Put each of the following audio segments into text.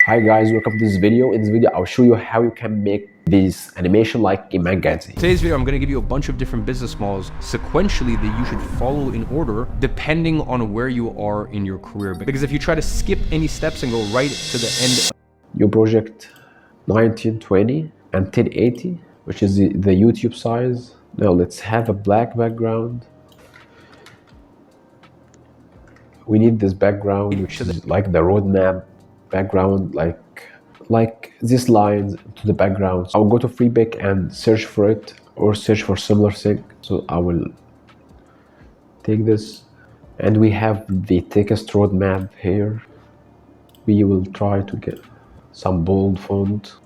Hi guys, welcome to this video. In this video, I'll show you how you can make this animation like Iman Gadzhi. Today's video, I'm going to give you a bunch of different business models sequentially that you should follow in order depending on where you are in your career. Because if you try to skip any steps and go right to the end. Your project 1920 and 1080, which is the YouTube size. Now let's have a black background. We need this background, which is like the roadmap background, like these lines to the background. I'll go to Freepick and search for it or search for similar thing. So I will take this and we have the text roadmap here. We will try to get some bold font.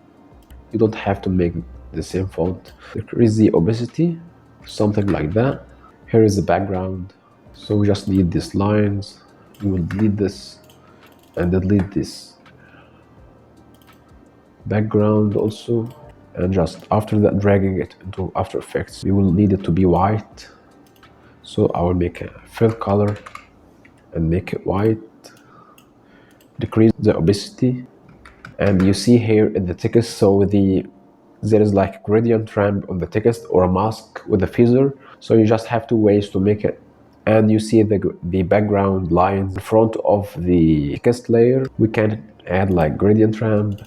You don't have to make the same font. Decrease the opacity, something like that. Here is the background. So we just need these lines. We will delete this and delete this background also, and just after that dragging it into After Effects. We will need it to be white, so I will make a fill color and make it white, decrease the opacity, and you see here in the text, so there is like a gradient ramp on the text or a mask with a feather, so you just have two ways to make it. And you see the background lines in front of the text layer. We can add like gradient ramp,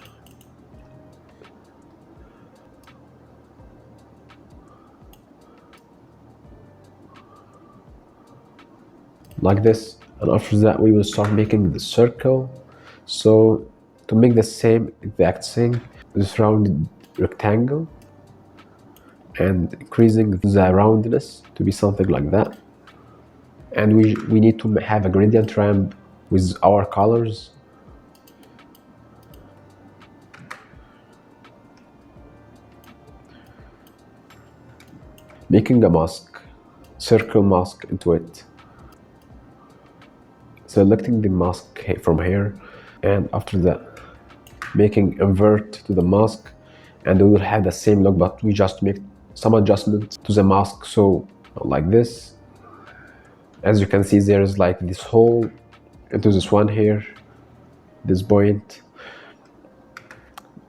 like this, and after that we will start making the circle. So to make the same exact thing, this rounded rectangle and increasing the roundness to be something like that. And we need to have a gradient ramp with our colors. Making a mask, circle mask into it. Selecting the mask from here, and after that making invert to the mask, and we will have the same look, but we just make some adjustments to the mask. So like this, as you can see, there is like this hole into this one here, this point.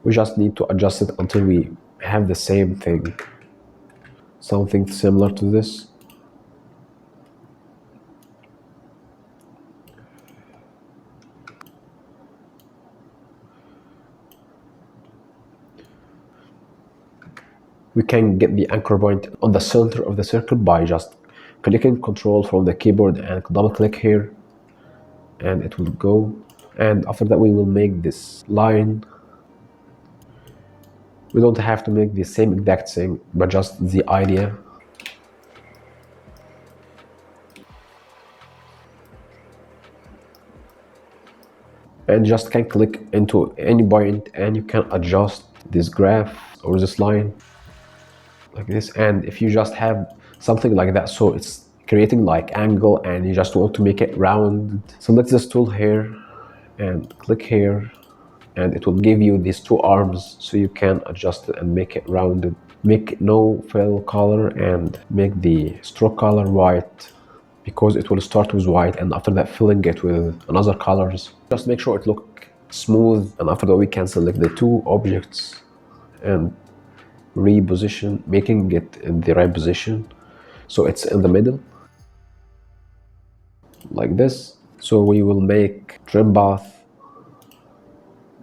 We just need to adjust it until we have the same thing, something similar to this. We can get the anchor point on the center of the circle by just clicking Control from the keyboard and double click here, and it will go. And after that we will make this line. We don't have to make the same exact thing, but just the idea. And just can click into any point and you can adjust this graph or this line like this. And if you just have something like that, so it's creating like angle and you just want to make it round, select this tool here and click here, and it will give you these two arms, so you can adjust it and make it rounded. Make no fill color and make the stroke color white, because it will start with white and after that filling it with another colors. Just make sure it look smooth, and after that we can select the two objects and reposition, making it in the right position so it's in the middle like this. So we will make trim path,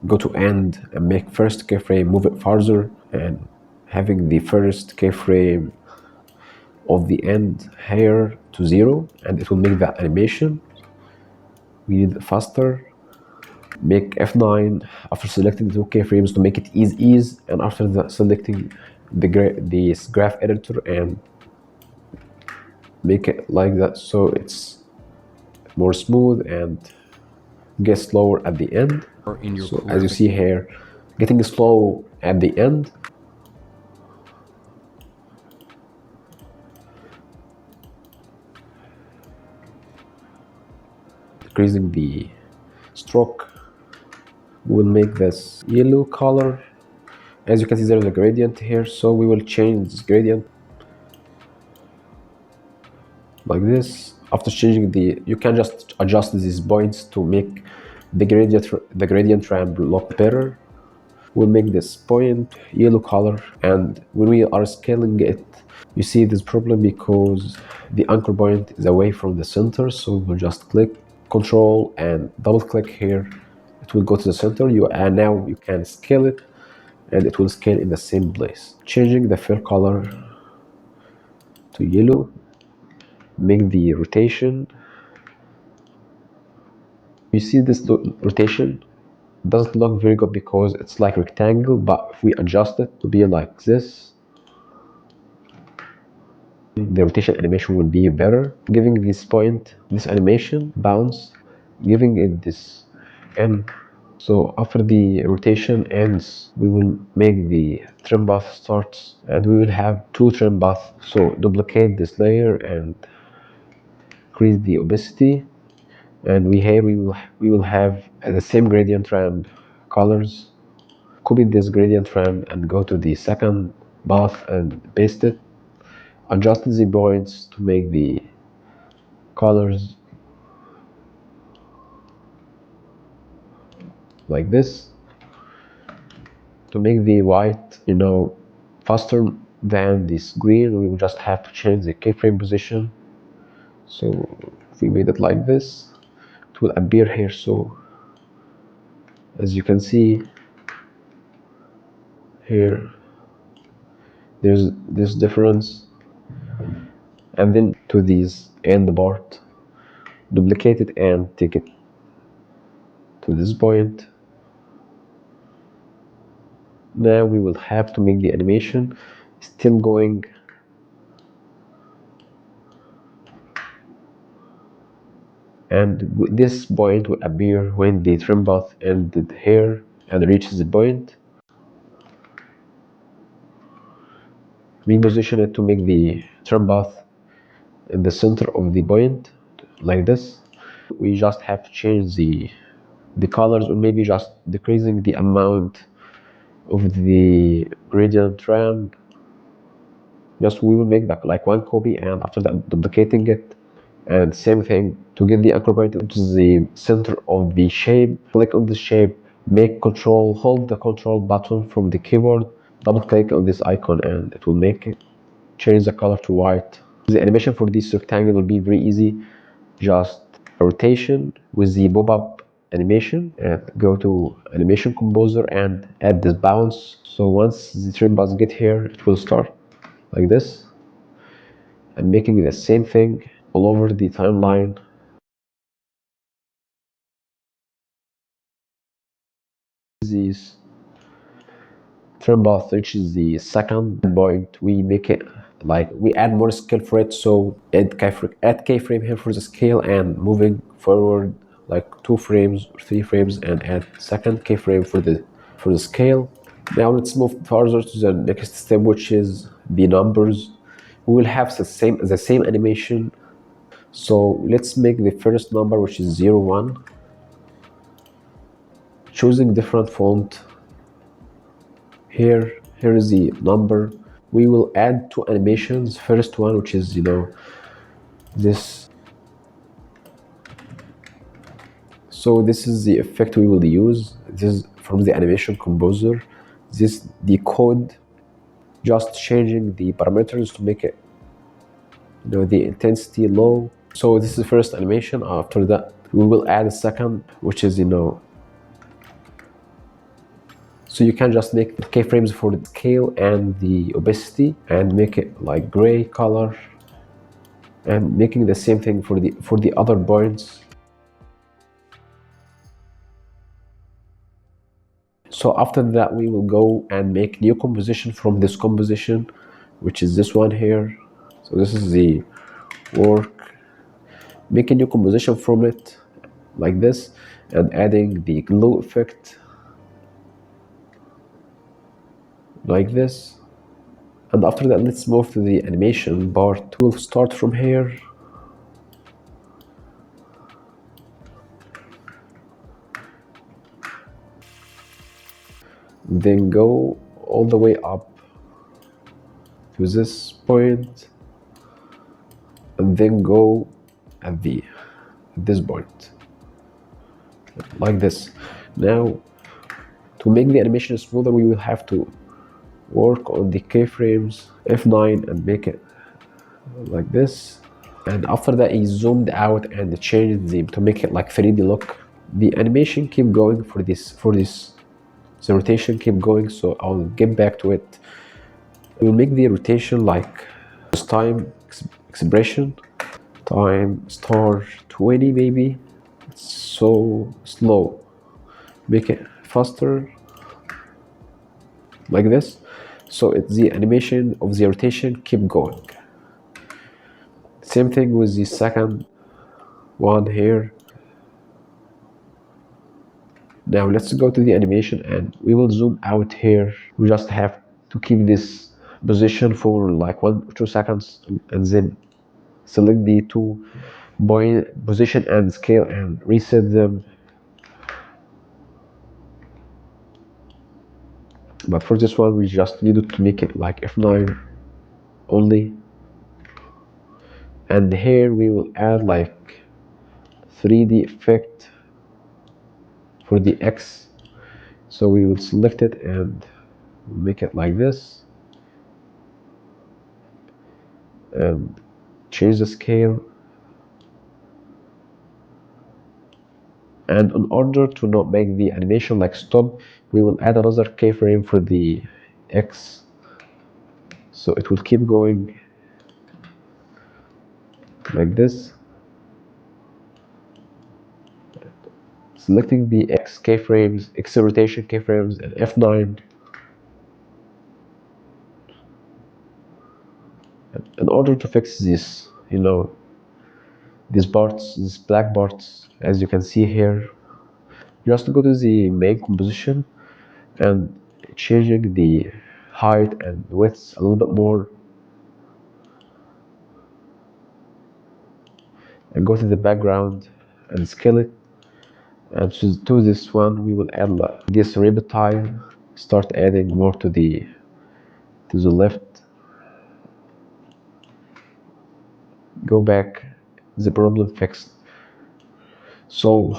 go to end and make first keyframe, move it farther, and having the first keyframe of the end here to 0, and it will make that animation. We need it faster. Make F9 after selecting the two keyframes to make it ease, and after that selecting this graph editor and make it like that, so it's more smooth and gets slower at the end. So as you see here, getting slow at the end. Decreasing the stroke. We'll make this yellow color. As you can see, there is a gradient here, so we will change this gradient like this. After changing you can just adjust these points to make the gradient ramp look better. We'll make this point yellow color, and when we are scaling it, you see this problem because the anchor point is away from the center. So we'll just click Control and double click here. It will go to the center. And now you can scale it, and it will scale in the same place. Changing the fill color to yellow. Make the rotation. You see this rotation doesn't look very good because it's like rectangle, but if we adjust it to be like this, the rotation animation will be better. Giving this point this animation bounce, giving it this end. So after the rotation ends, we will make the trim path starts, and we will have two trim paths. So duplicate this layer and increase the opacity, and we will have the same gradient ramp colors. Copy this gradient ramp and go to the second path and paste it. Adjust the points to make the colors like this. To make the white, faster than this green, we will just have to change the keyframe position. So if we made it like this, it will appear here. So as you can see here, there's this difference. And then to these end part, duplicate it and take it to this point. Now we will have to make the animation still going, and this point will appear when the trim path ended here and reaches the point. We position it to make the trim path in the center of the point like this. We just have to change the colors, or maybe just decreasing the amount of the gradient ramp. Just we will make that like one copy, and after that duplicating it, and same thing to get the anchor point into the center of the shape. Click on the shape, hold the control button from the keyboard, double click on this icon, and it will make it change the color to white. The animation for this rectangle will be very easy. Just a rotation with the pop-up animation, and go to animation composer and add this bounce. So once the trim bars get here, it will start like this, and making the same thing all over the timeline. This trim path reaches the second point, we make it like we add more scale for it. So add keyframe here for the scale, and moving forward like 2 frames or 3 frames, and add second keyframe for the scale. Now let's move further to the next step, which is the numbers. We will have the same animation. So let's make the first number, which is 01. Choosing different font. Here is the number. We will add 2 animations. First one, which is this. So this is the effect we will use. This is from the animation composer. This the code, just changing the parameters to make it the intensity low. So this is the first animation. After that, we will add a second, which is so you can just make keyframes for the scale and the opacity, and make it like gray color, and making the same thing for the other points. So after that, we will go and make new composition from this composition, which is this one here. So this is the work. Make a new composition from it like this, and adding the glow effect like this. And after that, let's move to the animation part. We'll start from here. Then go all the way up to this point, and then go at this point. like this. Now, to make the animation smoother, we will have to work on the keyframes F9 and make it like this. And after that, he zoomed out and changed the to make it like 3D look. The animation keep going for this the rotation keep going, so I'll get back to it. We'll make the rotation like this time expression time star 20 maybe. It's so slow. Make it faster like this, so it's the animation of the rotation keep going. Same thing with the second one here. Now let's go to the animation and we will zoom out here. We just have to keep this position for like 1 or 2 seconds and then select the 2-point position and scale and reset them. But for this one we just needed to make it like F9 only. And here we will add like 3D effect for the X. So we will select it and make it like this and change the scale. And in order to not make the animation like stop, we will add another keyframe for the X, so it will keep going like this. Selecting the X keyframes, X rotation keyframes, and F9. In order to fix this, these parts, these black parts, as you can see here, just go to the main composition and changing the height and width a little bit more, and go to the background and scale it. And to this one, we will add this ribbon tile. Start adding more to the left. Go back. The problem fixed. So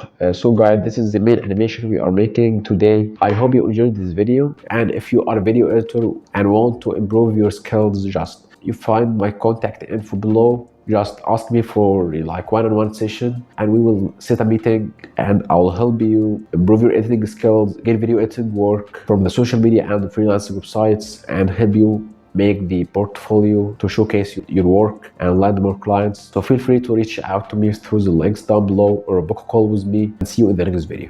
guys, this is the main animation we are making today. I hope you enjoyed this video, and if you are a video editor and want to improve your skills, just you find my contact info below. Just ask me for like one-on-one session and we will set a meeting and I'll help you improve your editing skills, get video editing work from the social media and the freelancing websites, and help you make the portfolio to showcase your work and land more clients. So feel free to reach out to me through the links down below or book a call with me, and see you in the next video.